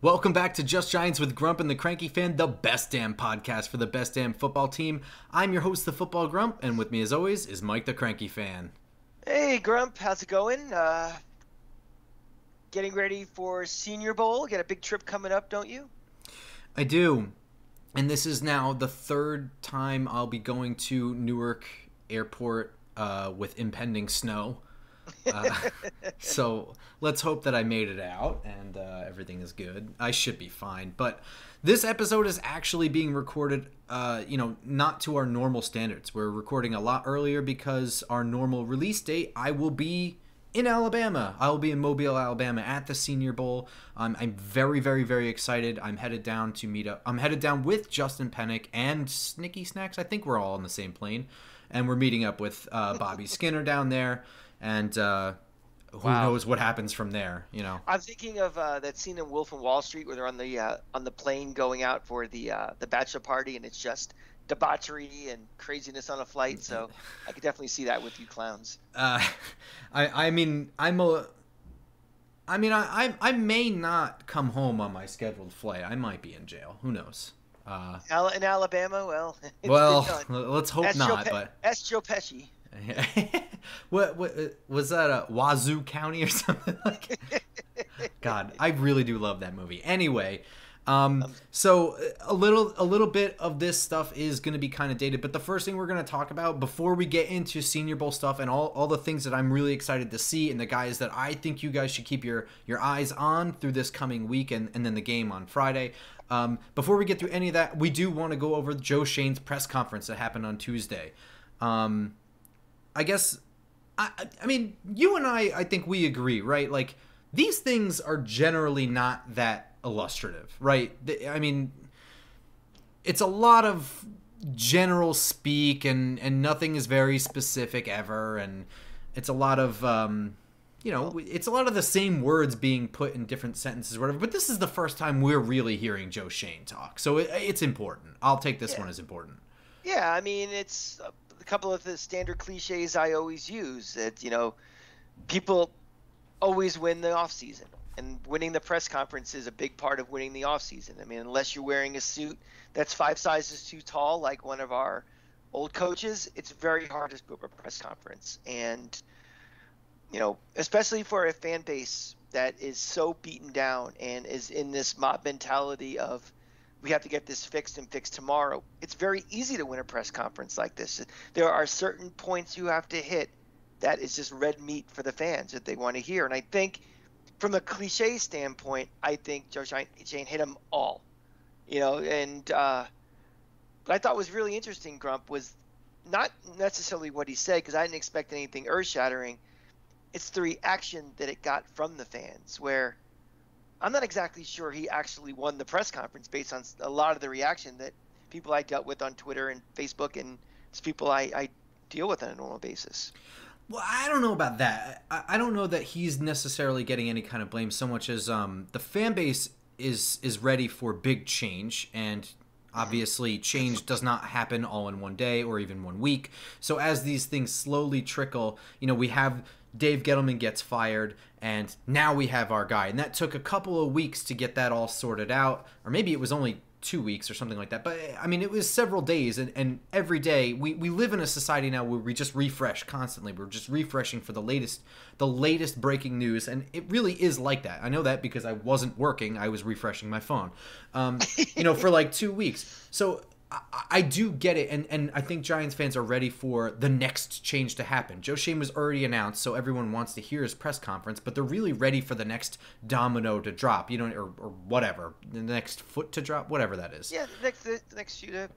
Welcome back to Just Giants with Grump and the Cranky Fan, the best damn podcast for the best damn football team. I'm your host, the Football Grump, and with me as always is Mike the Cranky Fan. Hey Grump, how's it going? Getting ready for Senior Bowl. Got a big trip coming up, don't you? I do, and this is now the third time I'll be going to Newark Airport with impending snow. So let's hope that I made it out and everything is good. I should be fine. But this episode is actually being recorded, not to our normal standards. We're recording a lot earlier because our normal release date, I will be in Alabama. I will be in Mobile, Alabama at the Senior Bowl. I'm very, very, very excited. I'm headed down to meet up. I'm headed down with Justin Pennick and Snicky Snacks. I think we're all on the same plane. And we're meeting up with Bobby Skinner down there. And who knows what happens from there, you know? I'm thinking of that scene in Wolf of Wall Street where they're on the plane going out for the bachelor party, and it's just debauchery and craziness on a flight. So I could definitely see that with you clowns. I may not come home on my scheduled flight. I might be in jail. Who knows? In Alabama, well, let's hope not. But that's Joe Pesci. what was that, a Wazoo County or something like it? God, I really do love that movie. Anyway, so a little bit of this stuff is going to be kind of dated, but the first thing we're going to talk about before we get into Senior Bowl stuff and all the things that I'm really excited to see and the guys that I think you guys should keep your eyes on through this coming week and then the game on Friday. Before we get through any of that, we do want to go over Joe Schoen's press conference that happened on Tuesday. I guess, I mean, you and I think we agree, right? Like, these things are generally not that illustrative, right? I mean, it's a lot of general speak and nothing is very specific ever. And it's a lot of, it's a lot of the same words being put in different sentences or whatever. But this is the first time we're really hearing Joe Schoen talk. So it's important. I'll take this one as important. Yeah, I mean, it's a couple of the standard cliches I always use that, people always win the off season, and winning the press conference is a big part of winning the off season. I mean, unless you're wearing a suit that's 5 sizes too tall, like one of our old coaches, it's very hard to go to a press conference. And, especially for a fan base that is so beaten down and is in this mob mentality of, we have to get this fixed and fixed tomorrow. It's very easy to win a press conference like this. There are certain points you have to hit that is just red meat for the fans that they want to hear. And I think from a cliche standpoint, I think Joe Schoen hit them all. What I thought was really interesting, Grump, was not necessarily what he said, because I didn't expect anything earth-shattering. It's the reaction that it got from the fans, where I'm not exactly sure he actually won the press conference based on a lot of the reaction that people I dealt with on Twitter and Facebook and it's people I deal with on a normal basis. Well, I don't know about that. I don't know that he's necessarily getting any kind of blame so much as the fan base is ready for big change, and obviously change does not happen all in one day or even 1 week. So as these things slowly trickle, we have Dave Gettleman gets fired, and now we have our guy. And that took a couple of weeks to get that all sorted out, or maybe it was only 2 weeks or something like that. But, I mean, it was several days, and every day we live in a society now where we just refresh constantly. We're just refreshing for the latest breaking news, and it really is like that. I know that because I wasn't working. I was refreshing my phone, for like 2 weeks. So I do get it, and I think Giants fans are ready for the next change to happen. Joe Schoen was already announced, so everyone wants to hear his press conference, but they're really ready for the next domino to drop, or whatever, the next foot to drop, whatever that is. Yeah, the next shoe to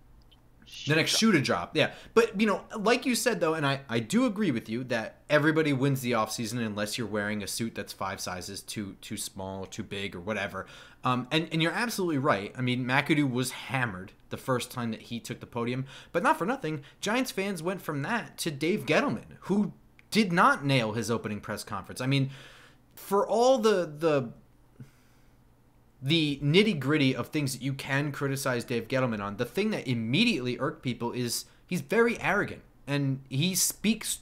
the next shoe to drop, yeah. But, like you said, though, and I do agree with you that everybody wins the offseason unless you're wearing a suit that's 5 sizes too small, too big, or whatever. And you're absolutely right. I mean, McAdoo was hammered the first time that he took the podium. But not for nothing, Giants fans went from that to Dave Gettleman, who did not nail his opening press conference. I mean, for all the nitty-gritty of things that you can criticize Dave Gettleman on, the thing that immediately irked people is he's very arrogant, and he speaks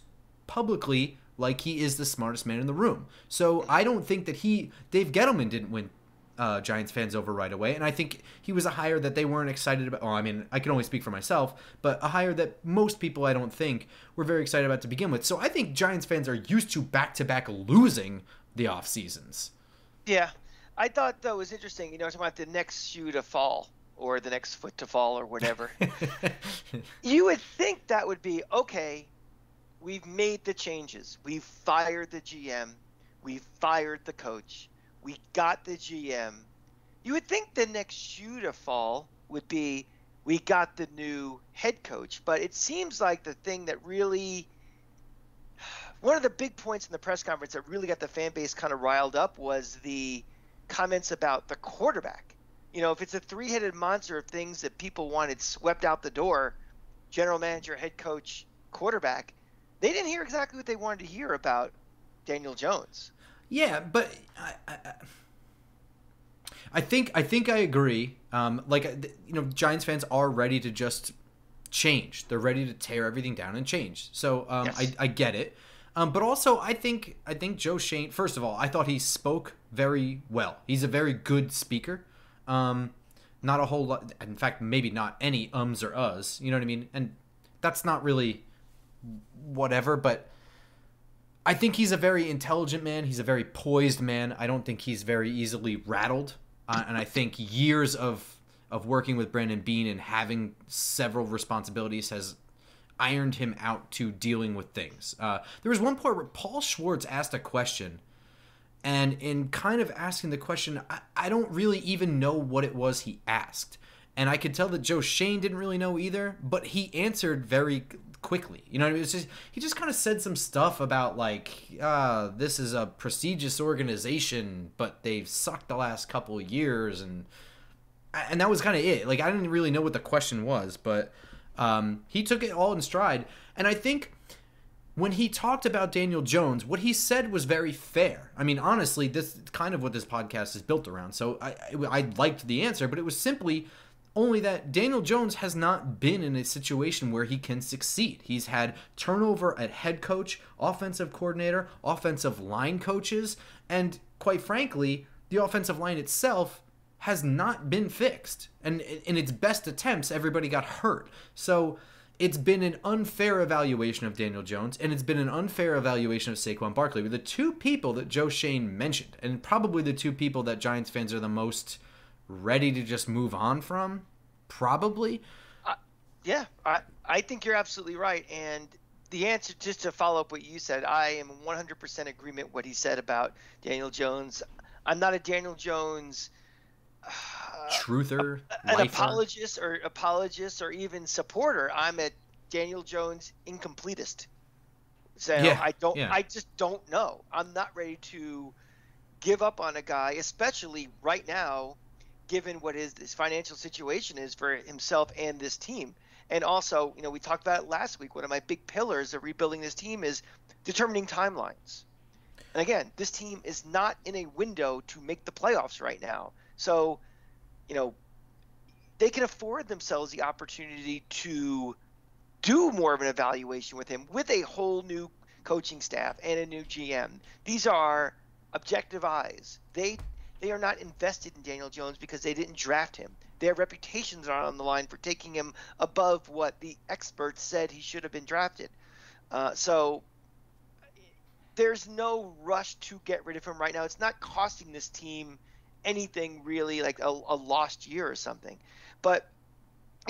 publicly like he is the smartest man in the room. So I don't think that Dave Gettleman didn't win Giants fans over right away. And I think he was a hire that they weren't excited about. Well, I mean, I can only speak for myself, but a hire that most people, I don't think, were very excited about to begin with. So I think Giants fans are used to back-to-back losing the off seasons. Yeah. I thought, though, it was interesting, talking about the next shoe to fall or the next foot to fall or whatever. You would think that would be, okay, we've made the changes. We've fired the GM. We've fired the coach. We got the GM. You would think the next shoe to fall would be we got the new head coach. But it seems like the thing that really – one of the big points in the press conference that really got the fan base kind of riled up was the comments about the quarterback. If it's a three-headed monster of things that people wanted swept out the door, general manager, head coach, quarterback, they didn't hear exactly what they wanted to hear about Daniel Jones. Yeah, but I think I agree. Giants fans are ready to just change. They're ready to tear everything down and change. So yes. I get it. But also, I think Joe Schoen. First of all, I thought he spoke very well. He's a very good speaker. Not a whole lot. In fact, maybe not any ums or uhs. You know what I mean? And that's not really whatever. But I think he's a very intelligent man. He's a very poised man. I don't think he's very easily rattled. And I think years of working with Brandon Beane and having several responsibilities has ironed him out to dealing with things. There was one point where Paul Schwartz asked a question, and in kind of asking the question, I don't really even know what it was he asked. And I could tell that Joe Schoen didn't really know either, but he answered very quickly. You know what I mean? He just kind of said some stuff about this is a prestigious organization, but they've sucked the last couple of years, and that was kind of it. I didn't really know what the question was, but he took it all in stride. And I think when he talked about Daniel Jones, what he said was very fair. I mean, honestly, this is kind of what this podcast is built around. So I liked the answer, but it was simply only that Daniel Jones has not been in a situation where he can succeed. He's had turnover at head coach, offensive coordinator, offensive line coaches, and quite frankly, the offensive line itself has not been fixed. And in its best attempts, everybody got hurt. So it's been an unfair evaluation of Daniel Jones, and it's been an unfair evaluation of Saquon Barkley. The two people that Joe Schoen mentioned, and probably the two people that Giants fans are the most ready to just move on from, probably. Yeah, I think you're absolutely right. And the answer, just to follow up what you said, I am 100% agreement what he said about Daniel Jones. I'm not a Daniel Jones truther, an apologist or even supporter. I'm a Daniel Jones incompletist. So yeah, I just don't know. I'm not ready to give up on a guy, especially right now, given what his financial situation is for himself and this team. And also, we talked about it last week. One of my big pillars of rebuilding this team is determining timelines. And again, this team is not in a window to make the playoffs right now. So, they can afford themselves the opportunity to do more of an evaluation with him with a whole new coaching staff and a new GM. These are objective eyes. They are not invested in Daniel Jones because they didn't draft him. Their reputations are on the line for taking him above what the experts said he should have been drafted. So there's no rush to get rid of him right now. It's not costing this team anything really, like a lost year or something. But,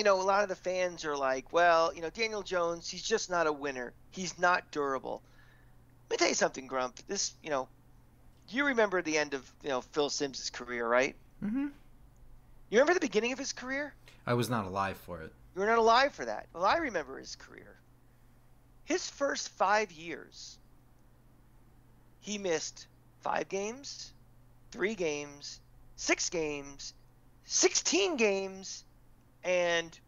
a lot of the fans are like, well, Daniel Jones, he's just not a winner. He's not durable. Let me tell you something, Grump. This, you remember the end of, Phil Simms' career, right? Mm-hmm. You remember the beginning of his career? I was not alive for it. You were not alive for that. Well, I remember his career. His first 5 years, he missed 5 games, 3 games, 6 games, 16 games, and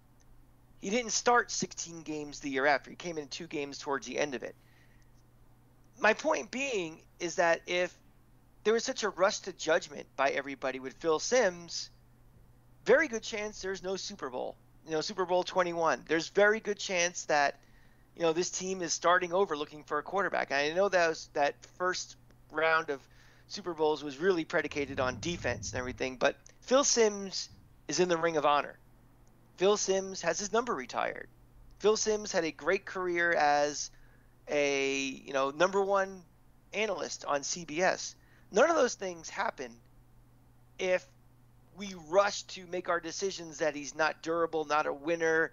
he didn't start 16 games the year after. He came in 2 games towards the end of it. My point being is that if there was such a rush to judgment by everybody with Phil Simms, very good chance there's no Super Bowl, Super Bowl 21. There's very good chance that, this team is starting over looking for a quarterback. And I know that was that first round of Super Bowls was really predicated on defense and everything. But Phil Simms is in the Ring of Honor. Phil Simms has his number retired. Phil Simms had a great career as a number one analyst on CBS. None of those things happen if we rush to make our decisions that he's not durable, not a winner,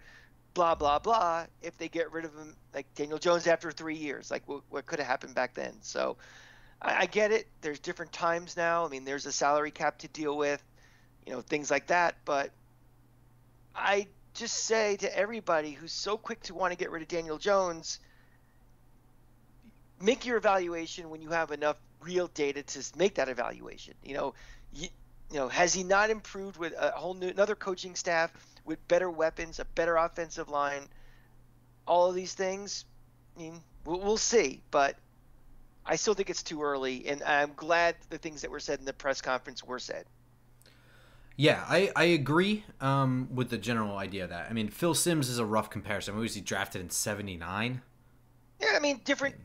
blah, blah, blah, if they get rid of him, like Daniel Jones after 3 years, like what could have happened back then. So I get it. There's different times now. I mean, there's a salary cap to deal with, things like that. But I just say to everybody who's so quick to want to get rid of Daniel Jones, make your evaluation when you have enough real data to make that evaluation. Has he not improved with a another coaching staff, with better weapons, a better offensive line, all of these things? I mean, we'll see, but I still think it's too early, and I'm glad the things that were said in the press conference were said. Yeah, I agree with the general idea of that. I mean, Phil Simms is a rough comparison. Who was he drafted in '79? Yeah, I mean, different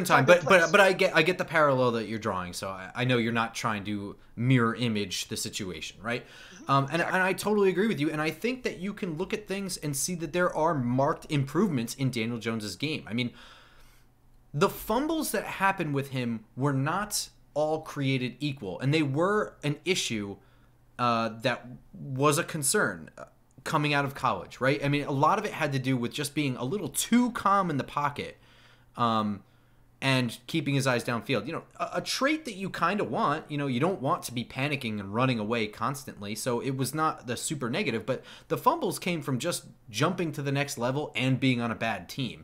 time, but I get the parallel that you're drawing. So I know you're not trying to mirror image the situation, right? And I totally agree with you. And I think that you can look at things and see that there are marked improvements in Daniel Jones's game. I mean, the fumbles that happened with him were not all created equal, and they were an issue that was a concern coming out of college, right? I mean, a lot of it had to do with just being a little too calm in the pocket. And keeping his eyes downfield, a trait that you kind of want. You don't want to be panicking and running away constantly. So it was not the super negative, but the fumbles came from just jumping to the next level and being on a bad team.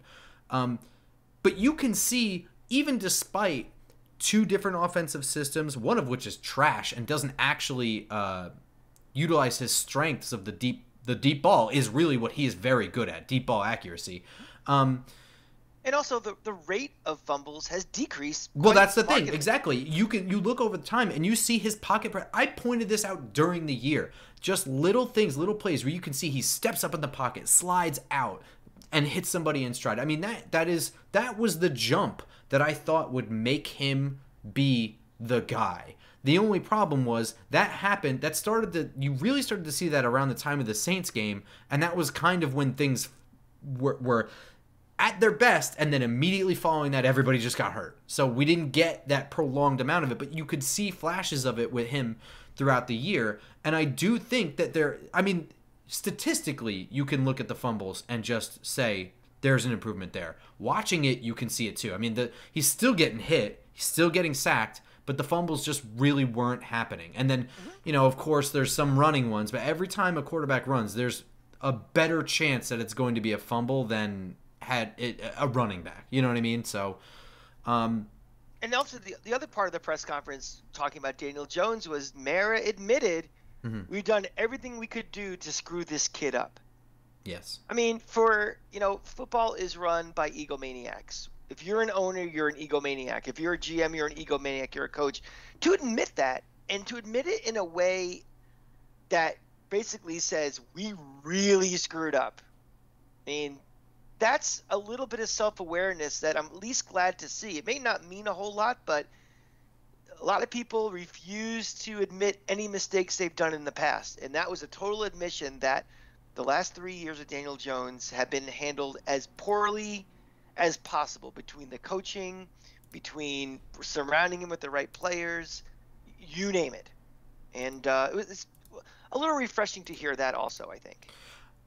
But you can see, even despite two different offensive systems, one of which is trash and doesn't actually utilize his strengths of the deep ball is really what he is very good at, deep ball accuracy. And also, the rate of fumbles has decreased. Well, that's the thing. Exactly. You look over the time and you see his pocket. I pointed this out during the year. Just little things, little plays where you can see he steps up in the pocket, slides out, and hits somebody in stride. I mean, that was the jump that I thought would make him be the guy. The only problem was that happened. You really started to see that around the time of the Saints game, and that was kind of when things were at their best, and then immediately following that, everybody just got hurt. So we didn't get that prolonged amount of it, but you could see flashes of it with him throughout the year. And I do think that statistically, you can look at the fumbles and just say there's an improvement there. Watching it, you can see it too. I mean, he's still getting hit, he's still getting sacked, but the fumbles just really weren't happening. And then, of course, there's some running ones, but every time a quarterback runs, there's a better chance that it's going to be a fumble than had it a running back. You know what I mean? So, and also the other part of the press conference talking about Daniel Jones was Mara admitted we've done everything we could do to screw this kid up. Yes. I mean, football is run by egomaniacs. If you're an owner, you're an egomaniac. If you're a GM, you're an egomaniac. You're a coach. To admit that, and to admit it in a way that basically says we really screwed up. I mean, that's a little bit of self-awareness that I'm at least glad to see. It may not mean a whole lot, but a lot of people refuse to admit any mistakes they've done in the past. And that was a total admission that the last 3 years of Daniel Jones have been handled as poorly as possible, between the coaching, between surrounding him with the right players, you name it. And it's a little refreshing to hear that also, I think.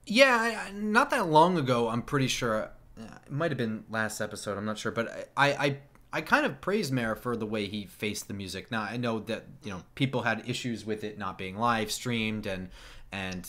Yeah, not that long ago, I'm pretty sure, it might have been last episode, I'm not sure, but I kind of praised Mara for the way he faced the music. Now, I know that, people had issues with it not being live streamed and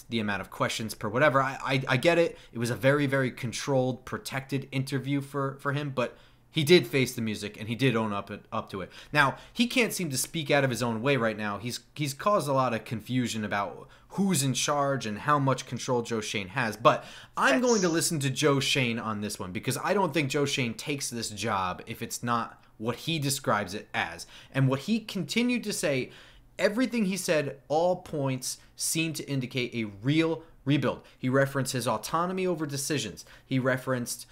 the amount of questions per whatever. I get it. It was a very, very controlled, protected interview for him, but he did face the music and he did own up to it. Now, he can't seem to speak out of his own way right now. He's caused a lot of confusion about who's in charge and how much control Joe Schoen has. But I'm going to listen to Joe Schoen on this one, because I don't think Joe Schoen takes this job if it's not what he describes it as. And what he continued to say, everything he said, all points seem to indicate a real rebuild. He referenced his autonomy over decisions. He referenced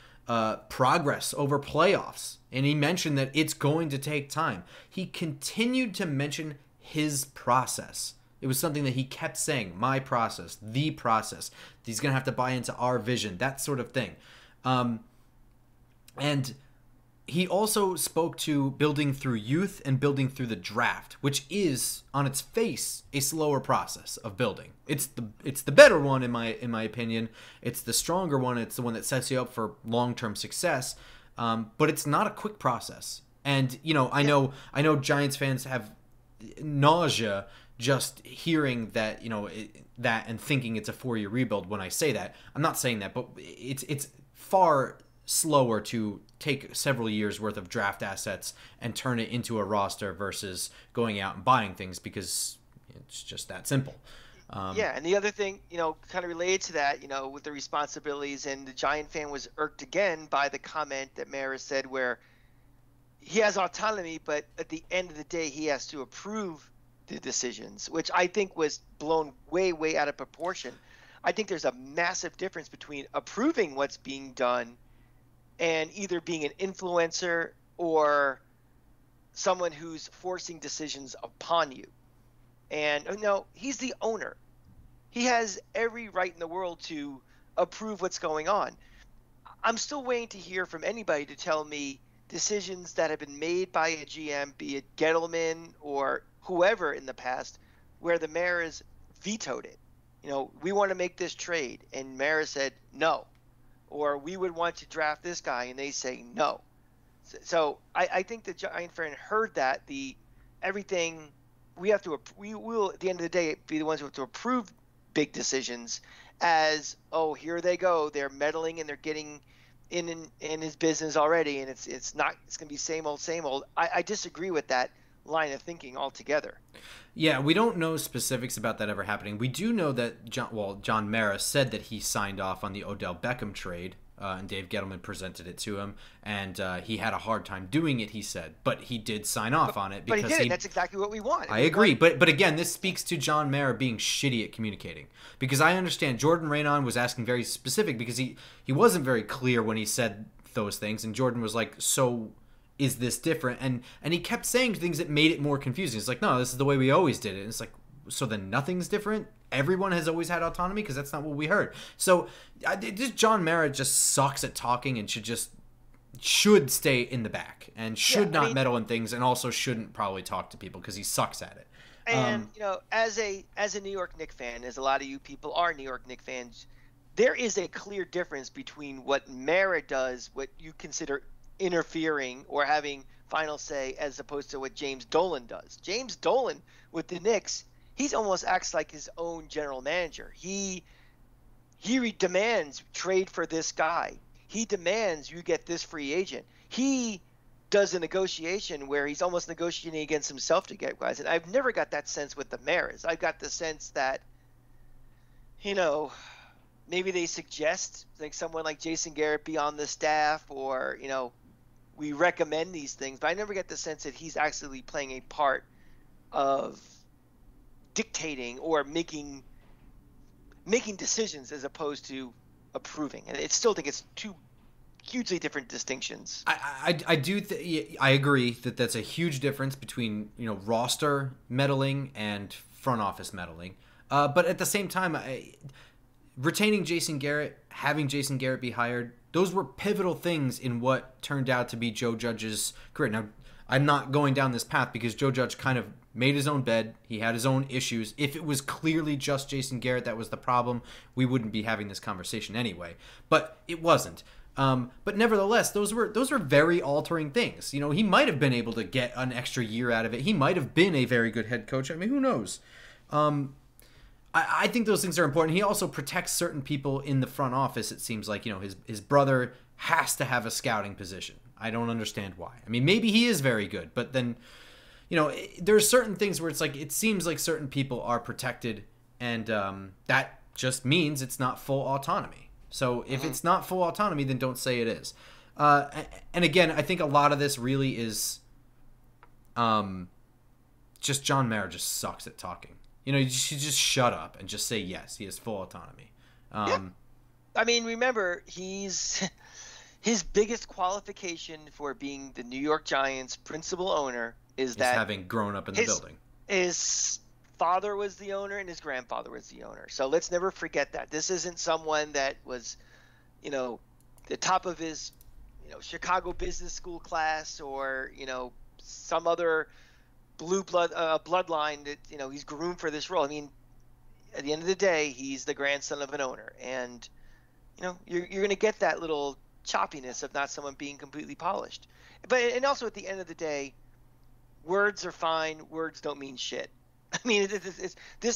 progress over playoffs. And he mentioned that it's going to take time. He continued to mention his process. It was something that he kept saying, my process, the process. He's going to have to buy into our vision, that sort of thing. And he also spoke to building through youth and building through the draft, which is, on its face, a slower process of building. It's the better one in my opinion. It's the stronger one. It's the one that sets you up for long-term success. But it's not a quick process. And I know Giants fans have nausea just hearing that that and thinking it's a 4-year rebuild. When I say that, I'm not saying that, but it's far slower to take several years worth of draft assets and turn it into a roster versus going out and buying things, because it's just that simple. And the other thing, kind of related to that, with the responsibilities, and the Giant fan was irked again by the comment that Mara said where he has autonomy, but at the end of the day, he has to approve the decisions, which I think was blown way, way out of proportion. I think there's a massive difference between approving what's being done and either being an influencer or someone who's forcing decisions upon you. And he's the owner. He has every right in the world to approve what's going on. I'm still waiting to hear from anybody to tell me decisions that have been made by a GM, be it Gettleman or whoever in the past, where the Maras vetoed it. We want to make this trade, and Mara said no. Or we would want to draft this guy, and they say no. So I think the Giant fan heard that everything we will at the end of the day be the ones who have to approve big decisions. As here they go, they're meddling and they're getting in his business already, and it's going to be same old. I disagree with that line of thinking altogether. Yeah, we don't know specifics about that ever happening. We do know that John Mara said that he signed off on the Odell Beckham trade, and Dave Gettleman presented it to him, and he had a hard time doing it, he said, but he did sign off on it. Because but he did it. That's exactly what we want. I agree, but again, this speaks to John Mara being shitty at communicating, because I understand Jordan Raanan was asking very specific, because he wasn't very clear when he said those things, and Jordan was like, so is this different? And he kept saying things that made it more confusing. It's like, no, this is the way we always did it. And it's like, so then nothing's different? Everyone has always had autonomy? Because that's not what we heard. So John Mara just sucks at talking and should stay in the back and should not meddle in things, and also shouldn't probably talk to people because he sucks at it. And as a New York Knicks fan, as a lot of you people are New York Knicks fans, there is a clear difference between what Mara does, what you consider interfering or having final say, as opposed to what James Dolan does. James Dolan with the Knicks, he almost acts like his own general manager. He demands trade for this guy. He demands you get this free agent. He does a negotiation where he's almost negotiating against himself to get guys. And I've never got that sense with the Maras. I've got the sense that, maybe they suggest like someone like Jason Garrett be on the staff, or, we recommend these things, but I never get the sense that he's actually playing a part of dictating or making decisions as opposed to approving. And I still think it's two hugely different distinctions. I agree that that's a huge difference between roster meddling and front office meddling. But at the same time, retaining Jason Garrett, having Jason Garrett be hired, those were pivotal things in what turned out to be Joe Judge's career. Now, I'm not going down this path because Joe Judge kind of made his own bed. He had his own issues. If it was clearly just Jason Garrett that was the problem, we wouldn't be having this conversation anyway. But it wasn't. But nevertheless, those were very altering things. He might have been able to get an extra year out of it. He might have been a very good head coach. I mean, who knows? I think those things are important. He also protects certain people in the front office. It seems like, his brother has to have a scouting position. I don't understand why. I mean, maybe he is very good, but then, there's certain things where it's like, it seems like certain people are protected, and that just means it's not full autonomy. So if it's not full autonomy, then don't say it is. And again, I think a lot of this really is just John Mara just sucks at talking. You should just shut up and just say yes. He has full autonomy. Yeah. I mean, remember, he's his biggest qualification for being the New York Giants principal owner is that having grown up in the building. His father was the owner and his grandfather was the owner. So let's never forget that. This isn't someone that was, the top of his, Chicago business school class or, some other blue bloodline that, he's groomed for this role. I mean, at the end of the day, he's the grandson of an owner. And, you're going to get that little choppiness of not someone being completely polished. And also at the end of the day, words are fine. Words don't mean shit. I mean, the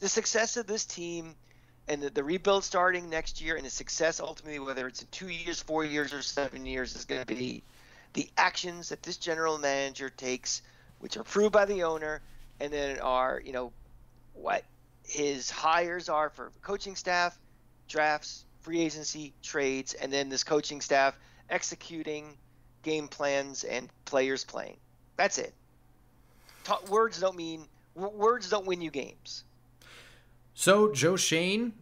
success of this team and the rebuild starting next year and the success ultimately, whether it's in 2 years, 4 years, or 7 years, is going to be the actions that this general manager takes, which are approved by the owner, and then are, what his hires are for coaching staff, drafts, free agency, trades, and then this coaching staff executing game plans and players playing. That's it. Words don't win you games. So Joe Schoen,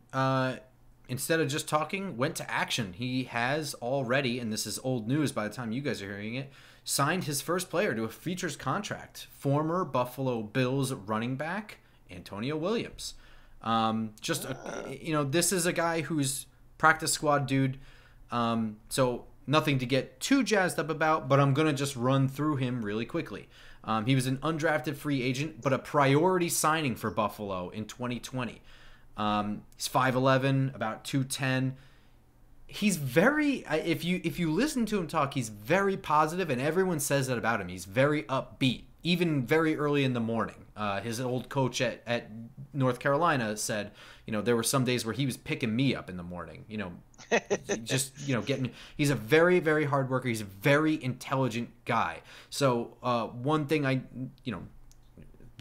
instead of just talking, went to action. He has already, and this is old news by the time you guys are hearing it, signed his first player to a futures contract. Former Buffalo Bills running back Antonio Williams. This is a guy who's practice squad dude. So nothing to get too jazzed up about, but I'm going to just run through him really quickly. He was an undrafted free agent, but a priority signing for Buffalo in 2020. He's 5'11", about 210. He's very, if you listen to him talk, he's very positive, and everyone says that about him. He's very upbeat, even very early in the morning. His old coach at North Carolina said, there were some days where he was picking me up in the morning, he's a very, very hard worker. He's a very intelligent guy. So one thing I,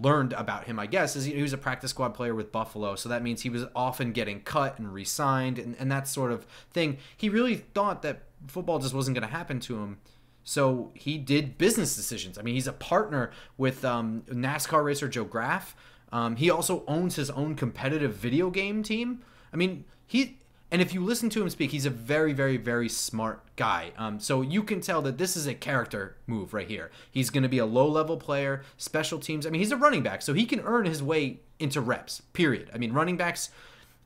learned about him, I guess, is he was a practice squad player with Buffalo. So that means he was often getting cut and re-signed and that sort of thing. He really thought that football just wasn't going to happen to him. So he did business decisions. I mean, he's a partner with NASCAR racer Joe Graff. He also owns his own competitive video game team. I mean, and if you listen to him speak, he's a very, very, very smart guy. So you can tell that this is a character move right here. He's going to be a low-level player, special teams. I mean, he's a running back, so he can earn his way into reps, period. I mean, running backs,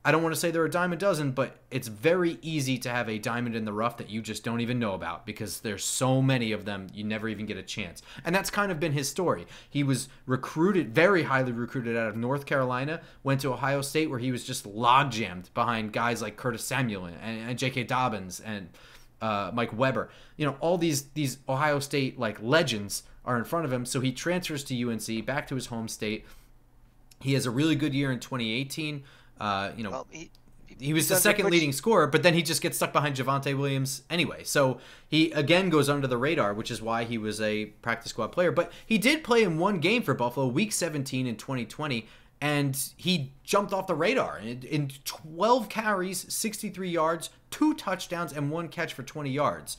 I don't want to say they're a dime a dozen, but it's very easy to have a diamond in the rough that you just don't even know about because there's so many of them, you never even get a chance. And that's kind of been his story. He was recruited, very highly recruited out of North Carolina, went to Ohio State where he was just log-jammed behind guys like Curtis Samuel and J.K. Dobbins and Mike Weber. All these Ohio State legends are in front of him, so he transfers to UNC, back to his home state. He has a really good year in 2018. He was the second leading scorer, but then he just gets stuck behind Javonte Williams anyway. So he again goes under the radar, which is why he was a practice squad player. But he did play in one game for Buffalo, Week 17 in 2020, and he jumped off the radar. In 12 carries, 63 yards, 2 touchdowns, and 1 catch for 20 yards.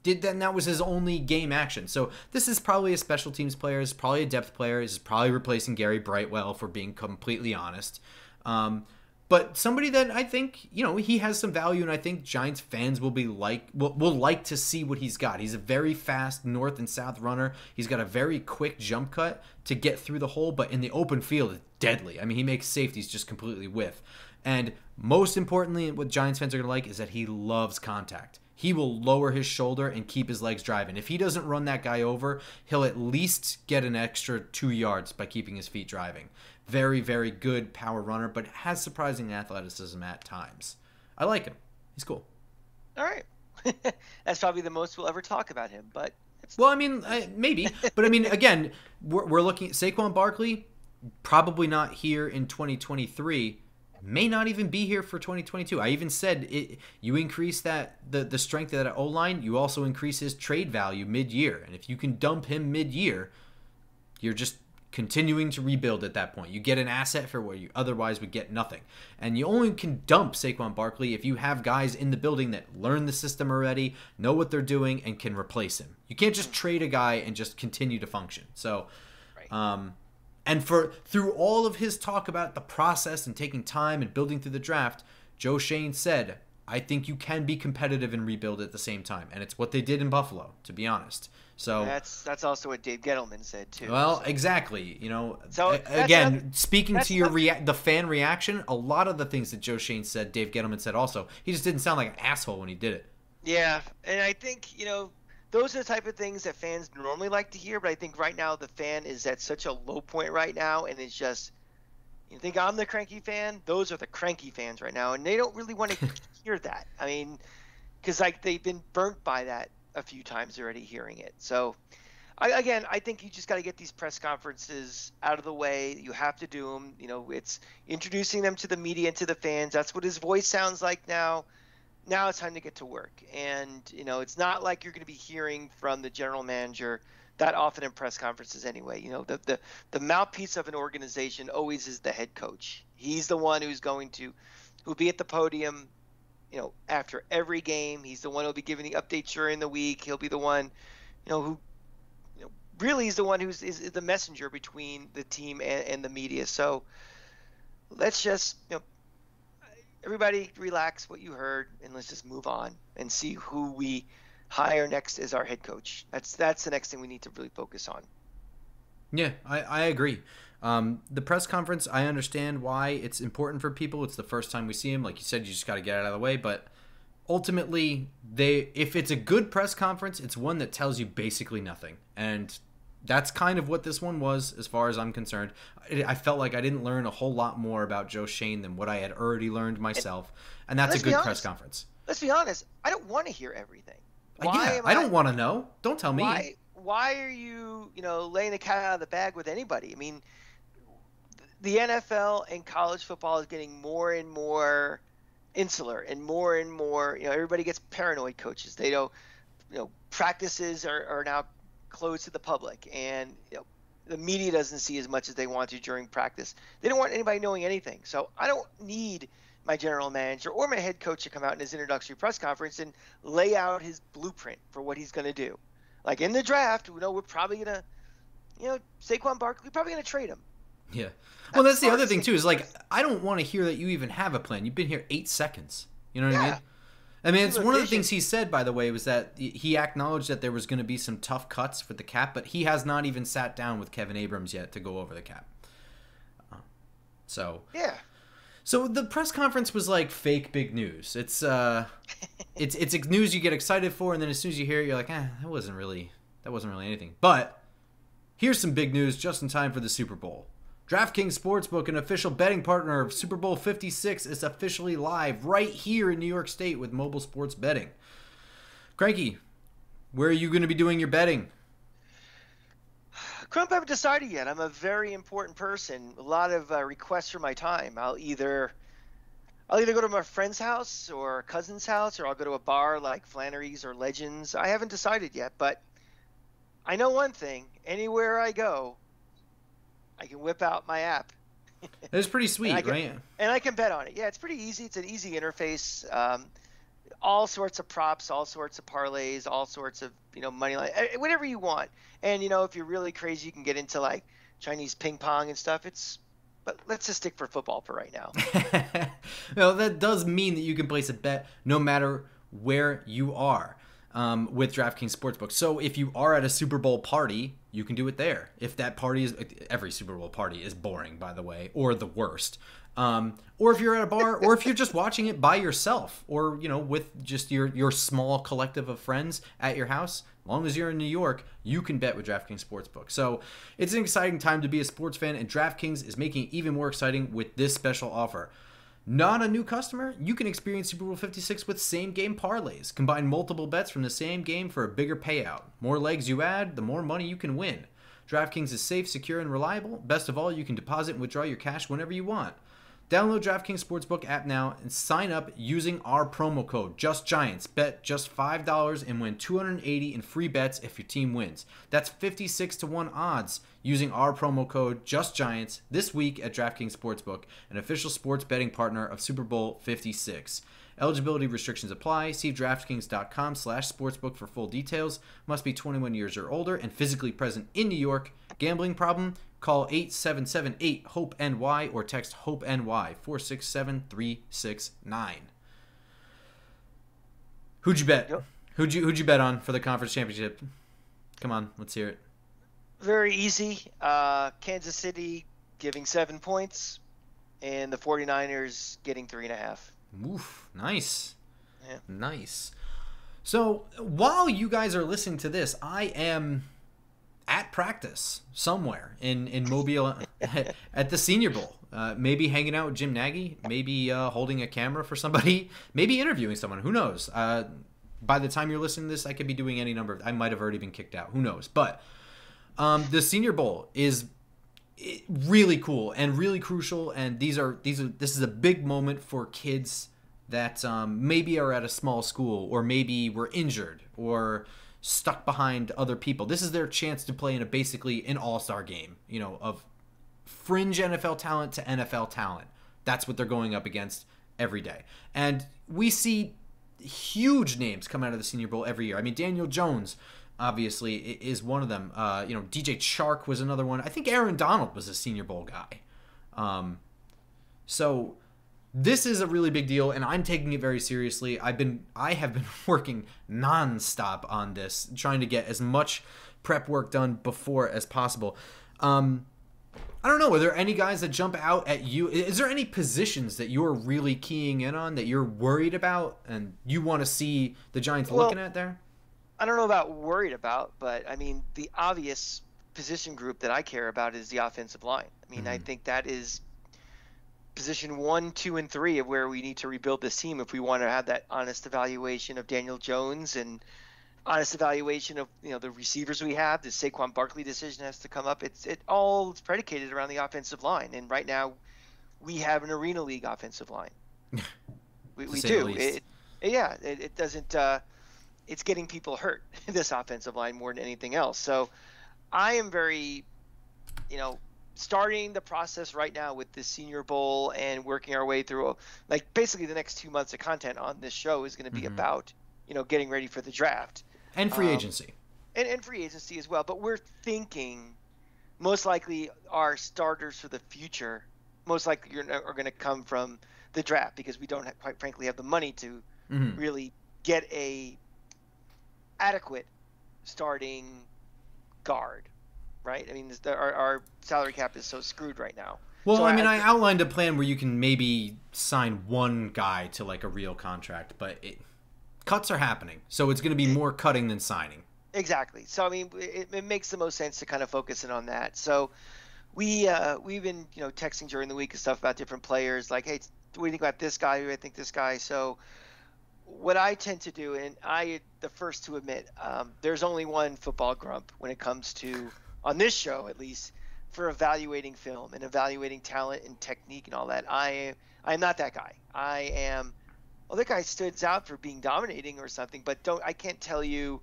That was his only game action. So this is probably a special teams player. He's probably a depth player. He's probably replacing Gary Brightwell, for being completely honest. But somebody that I think, he has some value, and I think Giants fans will like to see what he's got. He's a very fast north and south runner. He's got a very quick jump cut to get through the hole, but in the open field, it's deadly. I mean, he makes safeties just completely whiff. And most importantly, what Giants fans are going to like is that he loves contact. He will lower his shoulder and keep his legs driving. If he doesn't run that guy over, he'll at least get an extra 2 yards by keeping his feet driving. Very, very good power runner, but has surprising athleticism at times. I like him. He's cool. All right. That's probably the most we'll ever talk about him. But well, I mean, maybe. But I mean, again, we're looking at Saquon Barkley, probably not here in 2023. May not even be here for 2022. I even said you increase the strength of that O-line, you also increase his trade value mid-year. And if you can dump him mid-year, you're just continuing to rebuild at that point. You get an asset for where you otherwise would get nothing. And you only can dump Saquon Barkley if you have guys in the building that learn the system already, know what they're doing, and can replace him. You can't just trade a guy and just continue to function. So, right. And through all of his talk about the process and taking time and building through the draft, Joe Schoen said, I think you can be competitive and rebuild at the same time, and it's what they did in Buffalo, to be honest. So that's also what Dave Gettleman said too. Well, so. exactly. You know, So again, speaking to the fan reaction, a lot of the things that Joe Schoen said, Dave Gettleman said also. He just didn't sound like an asshole when he did it. Yeah, and I think, those are the type of things that fans normally like to hear, but I think right now the fan is at such a low point right now, and it's just, you think I'm the cranky fan? Those are the cranky fans right now, and they don't really want to hear that. I mean, because they've been burnt by that a few times already hearing it. So, I think you just got to get these press conferences out of the way. You have to do them. It's introducing them to the media and to the fans. That's what his voice sounds like now. Now it's time to get to work. And, it's not like you're going to be hearing from the general manager that often in press conferences anyway. The mouthpiece of an organization always is the head coach. He's the one who'll be at the podium, after every game. He's the one who'll be giving the updates during the week. He'll be the one, who really is the one is the messenger between the team and the media. So let's just, everybody relax what you heard, and let's just move on and see who we hire next as our head coach. That's the next thing we need to really focus on. Yeah, I agree. The press conference, I understand why it's important for people. It's the first time we see him. Like you said, you just got to get it out of the way. But ultimately, if it's a good press conference, it's one that tells you basically nothing. And that's kind of what this one was, as far as I'm concerned. I felt like I didn't learn a whole lot more about Joe Schoen than what I had already learned myself. And that's a good press conference. Let's be honest. I don't want to hear everything. I don't want to know. Don't tell me. Why are you, laying the cat out of the bag with anybody? I mean, the NFL and college football is getting more and more insular and more, everybody gets paranoid, coaches. They don't, practices are now closed to the public, and the media doesn't see as much as they want to during practice. They don't want anybody knowing anything. So I don't need my general manager or my head coach to come out in his introductory press conference and lay out his blueprint for what he's going to do. Like in the draft, we're probably going to, Saquon Barkley, we're probably going to trade him. Yeah. Well, that's the other thing too, is like, I don't want to hear that you even have a plan. You've been here 8 seconds. You know what I mean? I mean, it's one of the things he said, by the way, was that he acknowledged that there was going to be some tough cuts for the cap, but he has not even sat down with Kevin Abrams yet to go over the cap. So the press conference was like fake big news. It's news you get excited for, and then as soon as you hear it, you're like, that wasn't really anything. But here's some big news just in time for the Super Bowl. DraftKings Sportsbook, an official betting partner of Super Bowl 56, is officially live right here in New York State with mobile sports betting. Cranky, where are you going to be doing your betting? Grump, I haven't decided yet. I'm a very important person. A lot of requests for my time. I'll either go to my friend's house or a cousin's house, or I'll go to a bar like Flannery's or Legends. I haven't decided yet, but I know one thing. Anywhere I go, I can whip out my app. It's pretty sweet, right? And I can bet on it. Yeah, it's pretty easy. It's an easy interface. All sorts of props, all sorts of parlays, all sorts of, money line, whatever you want. And, if you're really crazy, you can get into like Chinese ping pong and stuff. But let's just stick for football for right now. Well, that does mean that you can place a bet no matter where you are. With DraftKings Sportsbook. So if you are at a Super Bowl party, you can do it there. If that party is, every Super Bowl party is boring, by the way, or the worst. Or if you're at a bar, or if you're just watching it by yourself, or, with just your small collective of friends at your house, as long as you're in New York, you can bet with DraftKings Sportsbook. So it's an exciting time to be a sports fan, and DraftKings is making it even more exciting with this special offer. Not a new customer? You can experience Super Bowl 56 with same-game parlays. Combine multiple bets from the same game for a bigger payout. More legs you add, the more money you can win. DraftKings is safe, secure, and reliable. Best of all, you can deposit and withdraw your cash whenever you want. Download DraftKings Sportsbook app now and sign up using our promo code JustGiants. Bet just $5 and win $280 in free bets if your team wins. That's 56-1 odds using our promo code JustGiants this week at DraftKings Sportsbook, an official sports betting partner of Super Bowl 56. Eligibility restrictions apply. See DraftKings.com/sportsbook for full details. Must be 21 years or older and physically present in New York. Gambling problem? Call 877-8-HOPE-NY or text HOPE-NY 467-369. Who'd you bet? Yep. Who'd you bet on for the conference championship? Come on, let's hear it. Very easy. Kansas City giving 7 points, and the 49ers getting 3.5. Oof, nice. Yeah. Nice. So while you guys are listening to this, I am at practice somewhere in Mobile at the Senior Bowl. Maybe hanging out with Jim Nagy, maybe holding a camera for somebody, maybe interviewing someone. Who knows? By the time you're listening to this, I could be doing any number. I might have already been kicked out. Who knows? But the Senior Bowl is really cool and really crucial. And this is a big moment for kids that maybe are at a small school, or maybe were injured or stuck behind other people. This is their chance to play in basically an all-star game, of fringe NFL talent to NFL talent. That's what they're going up against every day. And we see huge names come out of the Senior Bowl every year. I mean, Daniel Jones, obviously, is one of them. DJ Chark was another one. I think Aaron Donald was a Senior Bowl guy. So this is a really big deal, and I'm taking it very seriously. I have been working nonstop on this, trying to get as much prep work done before as possible. I don't know. Are there any guys that jump out at you? Is there any positions that you're really keying in on, that you're worried about and you want to see the Giants looking at there? I don't know about worried about, but I mean, the obvious position group that I care about is the offensive line. I mean, I think that is position 1, 2, and 3 of where we need to rebuild this team if we want to have that honest evaluation of Daniel Jones and honest evaluation of the receivers we have. The Saquon Barkley decision has to come up. It all is predicated around the offensive line, and right now we have an Arena League offensive line. we do. It doesn't. It's getting people hurt, this offensive line, more than anything else. So I am very, starting the process right now with the Senior Bowl and working our way through, basically the next 2 months of content on this show is going to be about, getting ready for the draft. And free agency. And free agency as well. But we're thinking most likely our starters for the future most likely are going to come from the draft, because we don't, quite frankly, have the money to really get a adequate starting guard. Right? I mean, our salary cap is so screwed right now. Well, I outlined a plan where you can maybe sign one guy to a real contract, but cuts are happening. So it's going to be more cutting than signing. Exactly. So, I mean, it makes the most sense to kind of focus in on that. So we've been, texting during the week and stuff about different players, like, hey, what do you think about this guy? Who I think this guy? So what I tend to do, and the first to admit, there's only one football grump when it comes to, on this show at least, for evaluating film and evaluating talent and technique and all that. I'm not that guy. I am, well, that guy stands out for being dominating or something, but I can't tell you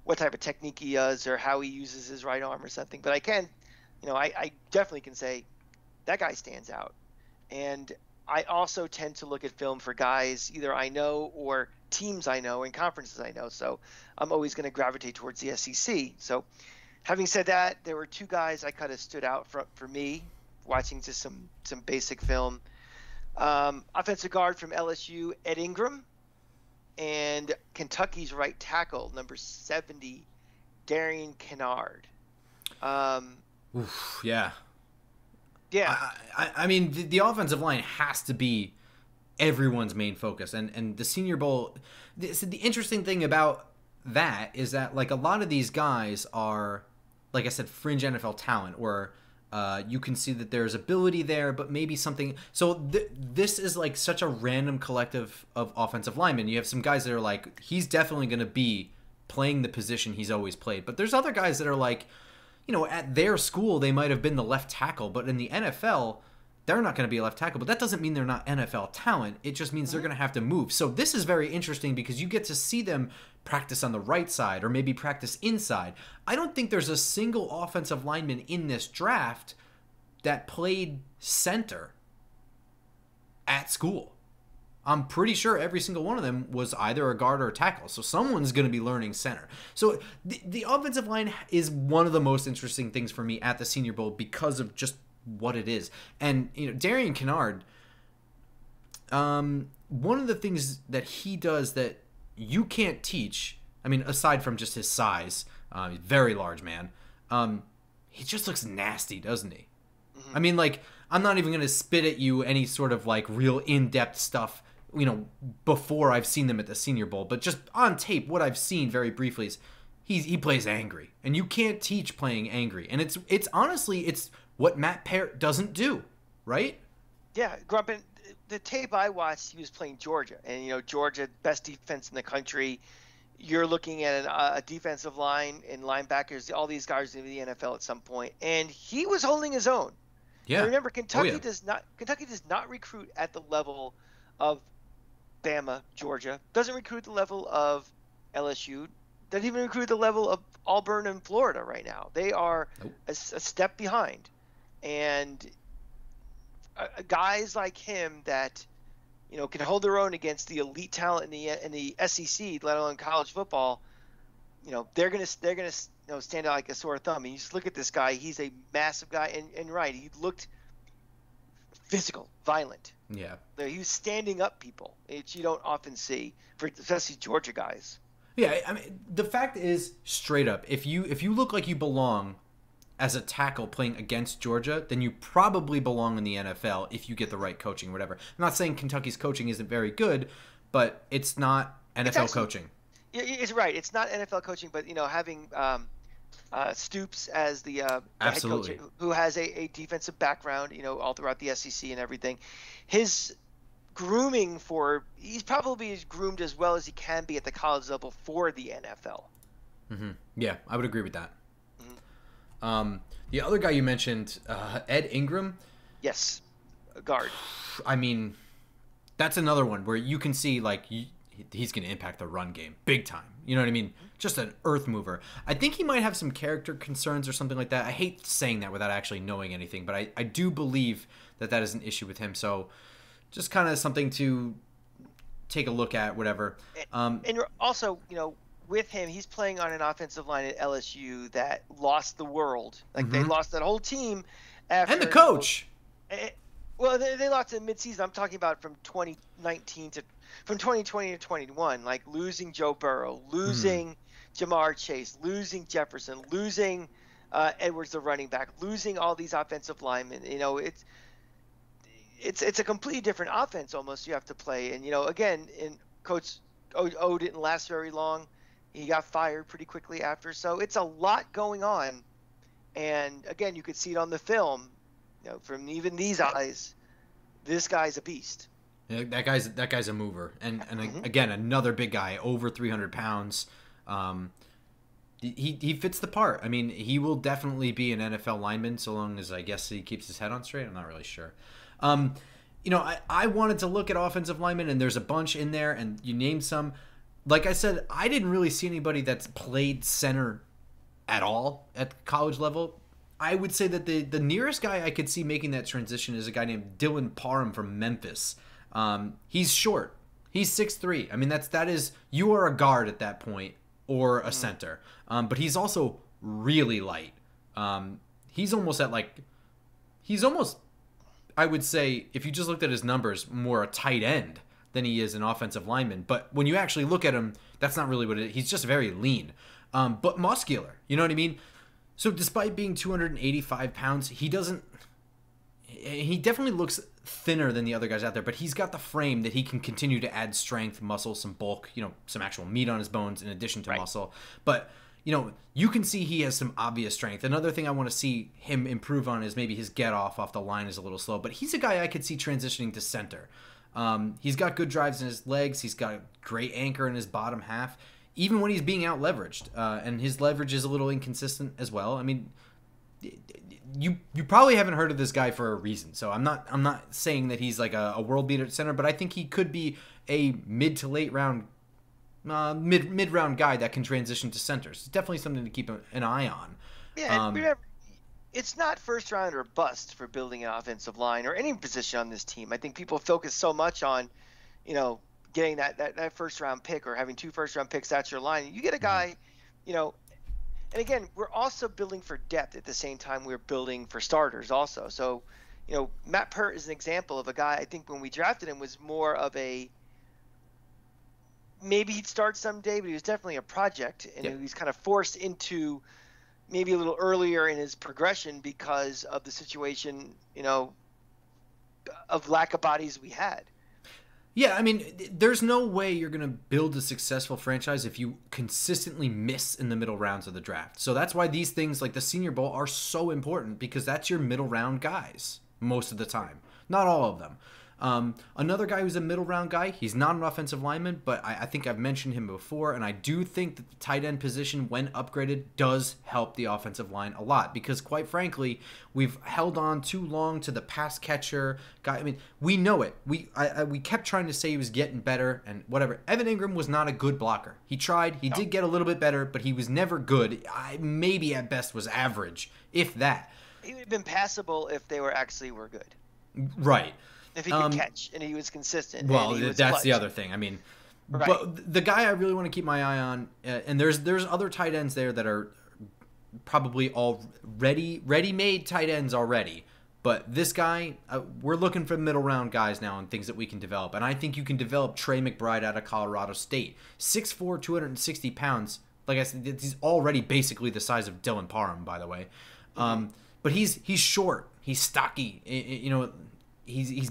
what type of technique he does or how he uses his right arm or something. But I can, I definitely can say that guy stands out. And I also tend to look at film for guys either I know or teams I know and conferences I know. So I'm always going to gravitate towards the SEC. So having said that, there were two guys I kind of stood out for me watching just some basic film. Offensive guard from LSU, Ed Ingram, and Kentucky's right tackle, number 70, Darian Kennard. Yeah. Yeah. I mean, the offensive line has to be everyone's main focus. And the Senior Bowl, the interesting thing about that is that, a lot of these guys are, like I said, fringe NFL talent, or you can see that there's ability there, but maybe something. So this is such a random collective of offensive linemen. You have some guys that are he's definitely going to be playing the position he's always played. But there's other guys that are at their school, they might have been the left tackle, but in the NFL, they're not going to be a left tackle. But that doesn't mean they're not NFL talent. It just means they're going to have to move. So this is very interesting because you get to see them practice on the right side or maybe practice inside. I don't think there's a single offensive lineman in this draft that played center at school. I'm pretty sure every single one of them was either a guard or a tackle. So someone's going to be learning center. So the offensive line is one of the most interesting things for me at the Senior Bowl because of just what it is. And, Darian Kennard, one of the things that he does that, you can't teach. I mean, aside from just his size, he's a very large man. He just looks nasty, doesn't he? Mm-hmm. I mean, like, I'm not even going to spit at you any sort of, like, real in-depth stuff, you know, before I've seen them at the Senior Bowl. But just on tape, what I've seen very briefly is he plays angry. And you can't teach playing angry. And it's honestly, it's what Matt Peart doesn't do, right? Yeah, Grump, the tape I watched, he was playing Georgia. And, you know, Georgia, best defense in the country. You're looking at a defensive line and linebackers, all these guys in the NFL at some point, and he was holding his own. Yeah. And remember, Kentucky does not recruit at the level of Bama, Georgia. Doesn't recruit at the level of LSU. Doesn't even recruit at the level of Auburn and Florida right now. They are a step behind, and guys like him that, you know, can hold their own against the elite talent in the SEC, let alone college football. You know, they're gonna stand out like a sore thumb. And you just look at this guy; he's a massive guy, and right, he looked physical, violent. Yeah, he was standing up people, which you don't often see for especially Georgia guys. Yeah, I mean, the fact is, straight up, if you look like you belong as a tackle playing against Georgia, then you probably belong in the NFL if you get the right coaching or whatever. I'm not saying Kentucky's coaching isn't very good, but it's not NFL coaching. It's right. It's not NFL coaching, but, you know, having Stoops as the head coach who has a defensive background, you know, all throughout the SEC and everything, his grooming he's probably as groomed as well as he can be at the college level for the NFL. Mm-hmm. Yeah, I would agree with that. The other guy you mentioned, Ed Ingram. Yes, a guard. I mean, that's another one where you can see, like, he's going to impact the run game big time. You know what I mean? Just an earth mover. I think he might have some character concerns or something like that. I hate saying that without actually knowing anything, but I do believe that is an issue with him. So just kind of something to take a look at, whatever. And also, you know, with him, he's playing on an offensive line at LSU that lost the world. Like, they lost that whole team. And the coach. Well, they lost in midseason. I'm talking about from 2020 to 2021. Like, losing Joe Burrow, losing Jamar Chase, losing Jefferson, losing Edwards, the running back, losing all these offensive linemen. You know, it's a completely different offense almost you have to play. And, you know, again, Coach O didn't last very long. He got fired pretty quickly after. So it's a lot going on. And, again, you could see it on the film. You know, from even these eyes, this guy's a beast. Yeah, that guy's a mover. And again, another big guy, over 300 pounds. He fits the part. I mean, he will definitely be an NFL lineman so long as, I guess, he keeps his head on straight. I'm not really sure. You know, I wanted to look at offensive linemen, and there's a bunch in there, and you named some. Like I said, I didn't really see anybody that's played center at all at college level. I would say that the nearest guy I could see making that transition is a guy named Dylan Parham from Memphis. He's short. He's 6'3". I mean, that is you are a guard at that point or a center. But he's also really light. He's almost, I would say, if you just looked at his numbers, more a tight end than he is an offensive lineman. But when you actually look at him, that's not really what it is. He's just very lean, but muscular. You know what I mean? So despite being 285 pounds, he definitely looks thinner than the other guys out there, but he's got the frame that he can continue to add strength, muscle, some bulk, you know, some actual meat on his bones in addition to muscle. But, you know, you can see he has some obvious strength. Another thing I want to see him improve on is maybe his get off the line is a little slow, but he's a guy I could see transitioning to center. He's got good drives in his legs. He's got a great anchor in his bottom half, even when he's being out leveraged. And his leverage is a little inconsistent as well. I mean, you probably haven't heard of this guy for a reason. So I'm not saying that he's like a world beater at center, but I think he could be a mid to late round, mid round guy that can transition to centers. It's definitely something to keep an eye on. Yeah, and remember, it's not first round or bust for building an offensive line or any position on this team. I think people focus so much on, you know, getting that first round pick or having 2 first round picks. That's your line. You get a guy, you know, and again, we're also building for depth at the same time we're building for starters also. So, you know, Matt Peart is an example of a guy, I think when we drafted him was more of a maybe he'd start someday, but he was definitely a project, and he was kind of forced into maybe a little earlier in his progression because of the situation, of lack of bodies we had. Yeah, I mean, there's no way you're going to build a successful franchise if you consistently miss in the middle rounds of the draft. So that's why these things like the Senior Bowl are so important, because that's your middle round guys most of the time. Not all of them. Another guy who's a middle round guy, he's not an offensive lineman, but I think I've mentioned him before, and I do think that the tight end position, when upgraded, does help the offensive line a lot, because quite frankly, we've held on too long to the pass catcher guy. I mean, we know it. We kept trying to say he was getting better and whatever. Evan Ingram was not a good blocker. He tried. He did get a little bit better, but he was never good. Maybe at best was average, if that. He would have been passable if they were good. Right. If he could catch and he was consistent. Well, that's the other thing. I mean, but the guy I really want to keep my eye on, and there's other tight ends there that are probably all ready-made tight ends already. But this guy, we're looking for middle round guys now and things that we can develop. And I think you can develop Trey McBride out of Colorado State. 6'4", 260 pounds. Like I said, he's already basically the size of Dylan Parham, by the way. But he's short. He's stocky. He's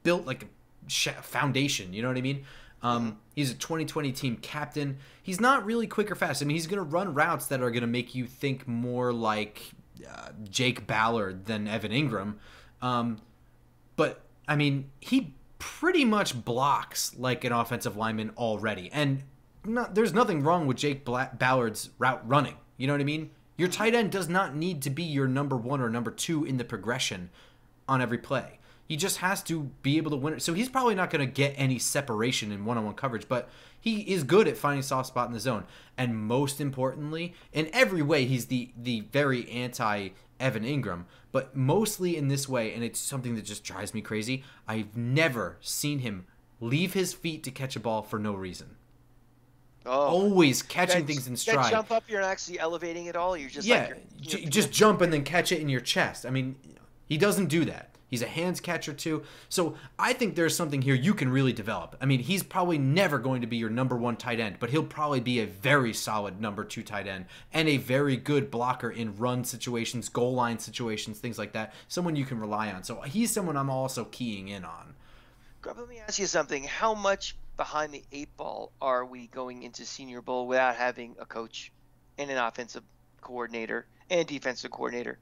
built like a foundation. You know what I mean? He's a 2020 team captain. He's not really quick or fast. I mean, he's going to run routes that are going to make you think more like Jake Ballard than Evan Ingram. But, I mean, he pretty much blocks like an offensive lineman already. And there's nothing wrong with Jake Ballard's route running. You know what I mean? Your tight end does not need to be your number 1 or number 2 in the progression on every play. He just has to be able to win it. So he's probably not going to get any separation in one-on-one coverage, but he is good at finding soft spot in the zone. And most importantly, in every way, he's the very anti-Evan Ingram. But mostly in this way, and it's something that just drives me crazy, I've never seen him leave his feet to catch a ball for no reason. Always catching things in stride. That jump up, you're not actually elevating it all. You're just just jump and then catch it in your chest. I mean, he doesn't do that. He's a hands catcher too. So I think there's something here you can really develop. I mean, he's probably never going to be your number 1 tight end, but he'll probably be a very solid number 2 tight end and a very good blocker in run situations, goal line situations, things like that. Someone you can rely on. So he's someone I'm also keying in on. Grump, let me ask you something. How much behind the 8 ball are we going into Senior Bowl without having a coach and an offensive coordinator and defensive coordinator?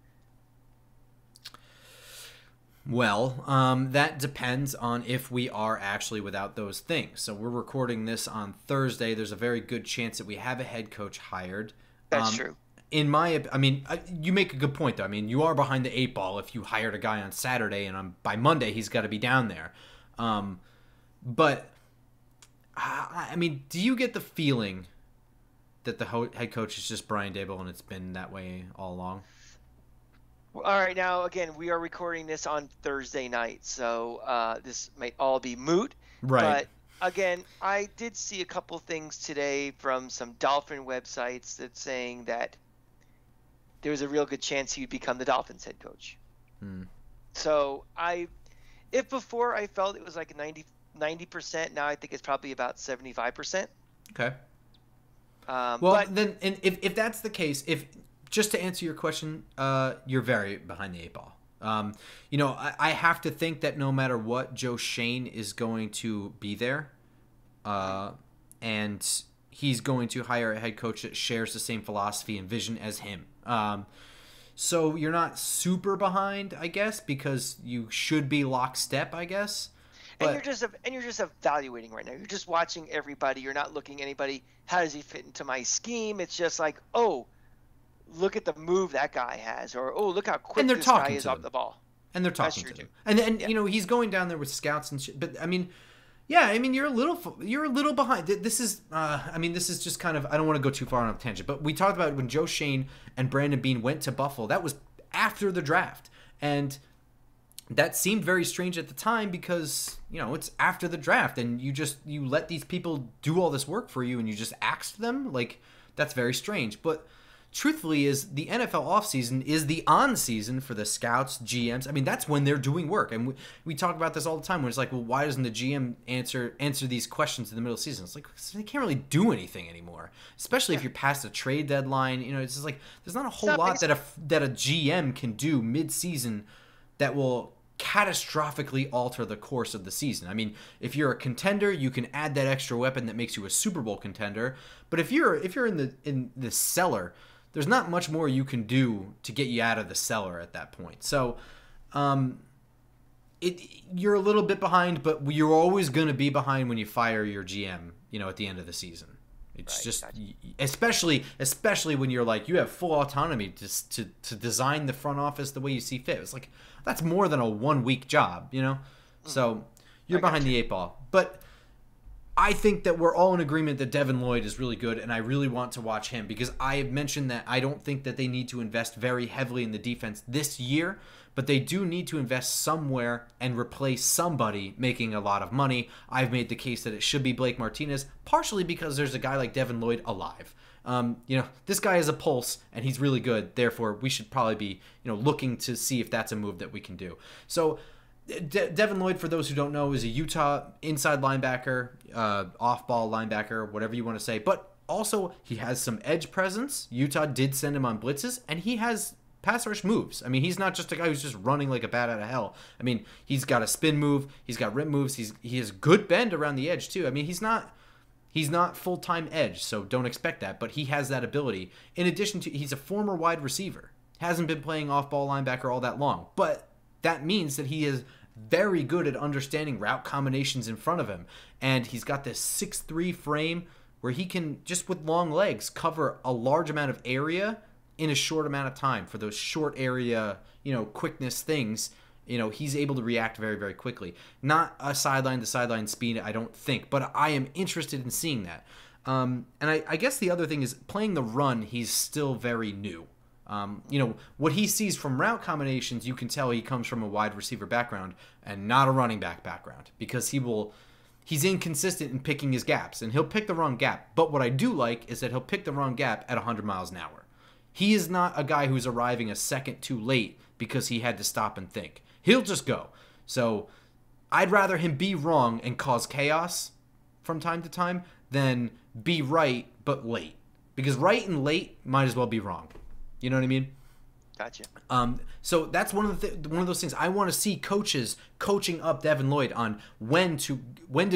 Well, that depends on if we are actually without those things. So we're recording this on Thursday. There's a very good chance that we have a head coach hired. That's true. You make a good point, though. I mean, you are behind the 8 ball if you hired a guy on Saturday, and by Monday he's got to be down there. But, I mean, do you get the feeling that the head coach is just Brian Daboll and it's been that way all along? All right, now, again, we are recording this on Thursday night, so this might all be moot. Right. But, again, I did see a couple things today from some Dolphin websites that saying that there was a real good chance he would become the Dolphins head coach. So, if before I felt it was like 90%, now I think it's probably about 75%. Okay. Then if that's the case, just to answer your question, you're very behind the 8 ball. I have to think that no matter what, Joe Schoen is going to be there, and he's going to hire a head coach that shares the same philosophy and vision as him. So you're not super behind, I guess, because you should be lockstep, I guess. But, and you're just evaluating right now. You're just watching everybody. You're not looking at anybody. How does he fit into my scheme? It's just like, oh, look at the move that guy has, or oh, look how quick this guy is off the ball. And they're talking to him. And he's going down there with scouts and shit. But I mean, you're a little behind. This is just kind of, I don't want to go too far on a tangent, but we talked about when Joe Schoen and Brandon Beane went to Buffalo. That was after the draft, and that seemed very strange at the time because it's after the draft, and you let these people do all this work for you, and you just axed them. Like, that's very strange. But truthfully is the NFL offseason is the on season for the scouts, GMs. I mean, that's when they're doing work. And we talk about this all the time when it's like, well, why doesn't the GM answer these questions in the middle of the season? It's like, they can't really do anything anymore, especially if you're past a trade deadline. You know, it's just like, there's not a whole lot that a GM can do mid-season that will catastrophically alter the course of the season. I mean, if you're a contender, you can add that extra weapon that makes you a Super Bowl contender. But if you're in the cellar, there's not much more you can do to get you out of the cellar at that point. So, you're a little bit behind, but you're always going to be behind when you fire your GM, you know, at the end of the season. It's just, especially when you're like, you have full autonomy to design the front office the way you see fit. It's like, that's more than a 1 week job, you know? So you're behind the 8 ball. But I think that we're all in agreement that Devin Lloyd is really good, and I really want to watch him because I have mentioned that I don't think that they need to invest very heavily in the defense this year, but they do need to invest somewhere and replace somebody making a lot of money. I've made the case that it should be Blake Martinez, partially because there's a guy like Devin Lloyd alive. You know, this guy has a pulse, and he's really good. Therefore, we should probably be, you know, looking to see if that's a move that we can do. So, Devin Lloyd, for those who don't know, is a Utah inside linebacker, off-ball linebacker, whatever you want to say. But also, he has some edge presence. Utah did send him on blitzes, and he has pass rush moves. I mean, he's not just a guy who's just running like a bat out of hell. I mean, he's got a spin move. He's got rip moves. He has good bend around the edge, too. I mean, he's not full-time edge, so don't expect that. But he has that ability. In addition to, he's a former wide receiver. Hasn't been playing off-ball linebacker all that long. But that means that he is very good at understanding route combinations in front of him. And he's got this 6'3" frame where he can, just with long legs, cover a large amount of area in a short amount of time. For those short area, you know, quickness things, you know, he's able to react very, very quickly. Not a sideline-to-sideline speed, I don't think, but I am interested in seeing that. And I guess the other thing is, playing the run, he's still very new. You know, what he sees from route combinations, you can tell he comes from a wide receiver background and not a running back background, because he's inconsistent in picking his gaps, and he'll pick the wrong gap. But what I do like is that he'll pick the wrong gap at 100 miles an hour. He is not a guy who's arriving a second too late because he had to stop and think. He'll just go. So I'd rather him be wrong and cause chaos from time to time than be right but late. Because right and late might as well be wrong. You know what I mean? Gotcha. So that's one of those things. I want to see coaches coaching up Devin Lloyd on when to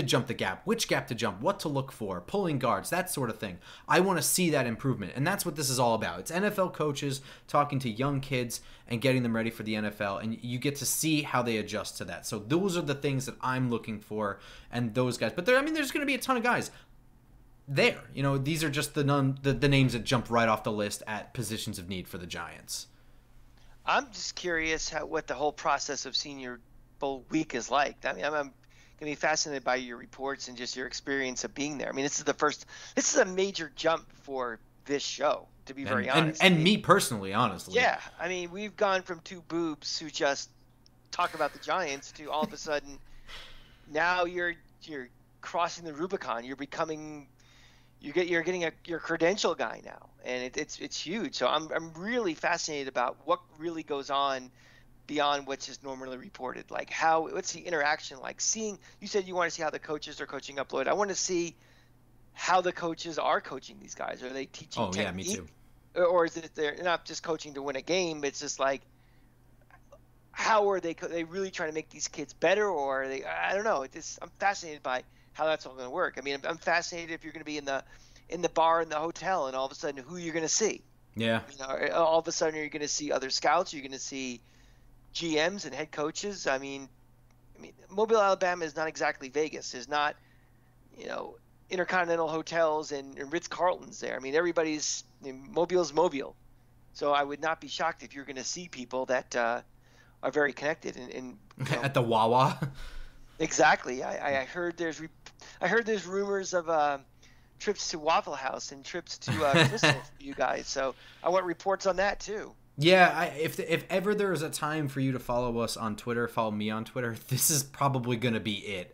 jump the gap, which gap to jump, what to look for, pulling guards, that sort of thing. I want to see that improvement, and that's what this is all about. It's NFL coaches talking to young kids and getting them ready for the NFL, and you get to see how they adjust to that. So those are the things that I'm looking for, and those guys. But there's going to be a ton of guys there. You know, these are just the names that jump right off the list at positions of need for the Giants. I'm just curious what the whole process of Senior Bowl week is like. I mean, I'm going to be fascinated by your reports and just your experience of being there. I mean, this is a major jump for this show, to be very honest. And me personally, honestly. Yeah. I mean, we've gone from two boobs who just talk about the Giants to all of a sudden now you're crossing the Rubicon. You're becoming you're getting your credential guy now, and it's huge. So I'm really fascinated about what really goes on beyond what's just normally reported. Like what's the interaction like? Seeing, you said you want to see how the coaches are coaching up Lloyd. I want to see how the coaches are coaching these guys. Are they teaching technique? Yeah, me too. Or is it they're not just coaching to win a game? It's just like, how are they really trying to make these kids better, or are they? I don't know. I'm fascinated by how that's all going to work. I mean, I'm fascinated if you're going to be in the bar in the hotel, and all of a sudden who you're going to see. Yeah. You know, all of a sudden you're going to see other scouts. You're going to see GMs and head coaches. I mean, Mobile, Alabama is not exactly Vegas. There's not, you know, intercontinental hotels and Ritz-Carltons there. I mean, Mobile's Mobile. So I would not be shocked if you're going to see people that are very connected. And you know, at the Wawa. Exactly. I heard there's rumors of trips to Waffle House and trips to Crystal for you guys. So I want reports on that too. Yeah, if ever there is a time for you to follow us on Twitter, follow me on Twitter, this is probably going to be it.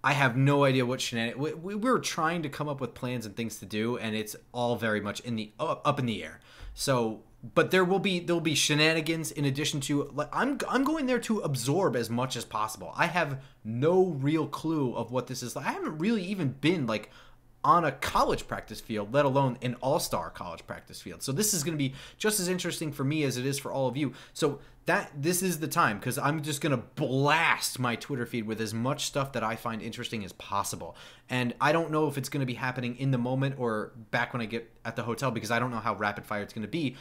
I have no idea what shenanigans. We were trying to come up with plans and things to do, and it's all very much in the up in the air. So, but there'll be shenanigans in addition to, like, I'm going there to absorb as much as possible. I have no real clue of what this is like. I haven't really even been like on a college practice field, let alone an all-star college practice field. So this is going to be just as interesting for me as it is for all of you. So this is the time, because I'm just going to blast my Twitter feed with as much stuff that I find interesting as possible. And I don't know if it's going to be happening in the moment or back when I get at the hotel, because I don't know how rapid fire it's going to be,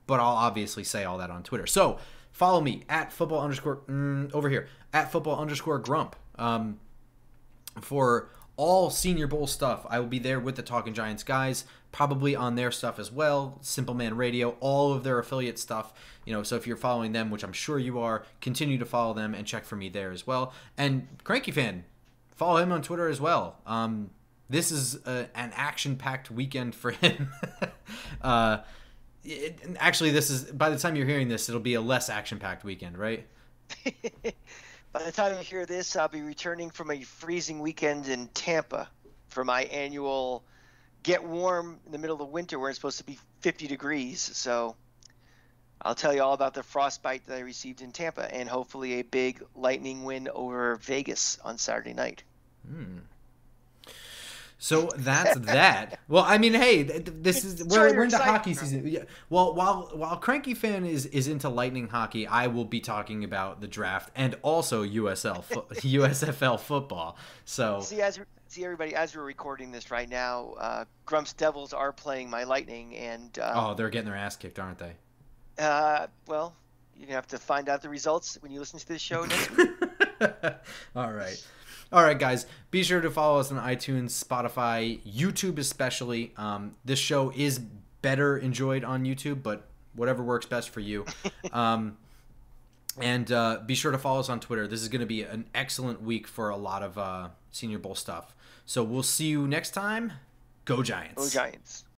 but I'll obviously say all that on Twitter. So follow me at football _ over here at football _ Grump for all Senior Bowl stuff. I will be there with the Talking Giants guys, probably on their stuff as well. Simple Man Radio, all of their affiliate stuff. So if you're following them, which I'm sure you are, continue to follow them and check for me there as well. And Cranky Fan, follow him on Twitter as well. This is an action-packed weekend for him. Actually, this is, by the time you're hearing this, it'll be a less action-packed weekend, right? By the time you hear this, I'll be returning from a freezing weekend in Tampa for my annual get warm in the middle of winter where it's supposed to be 50 degrees. So I'll tell you all about the frostbite that I received in Tampa and hopefully a big lightning win over Vegas on Saturday night. So that's that. Well, I mean, hey, this is we're into hockey season. Yeah. Well, while Cranky Fan is into lightning hockey, I will be talking about the draft and also USFL football. So see everybody, as we're recording this right now, Grump's Devils are playing my Lightning, and they're getting their ass kicked, aren't they? Well, you're gonna have to find out the results when you listen to this show next week. All right, guys, be sure to follow us on iTunes, Spotify, YouTube especially. This show is better enjoyed on YouTube, but whatever works best for you. And be sure to follow us on Twitter. This is going to be an excellent week for a lot of Senior Bowl stuff. So we'll see you next time. Go Giants. Go Giants.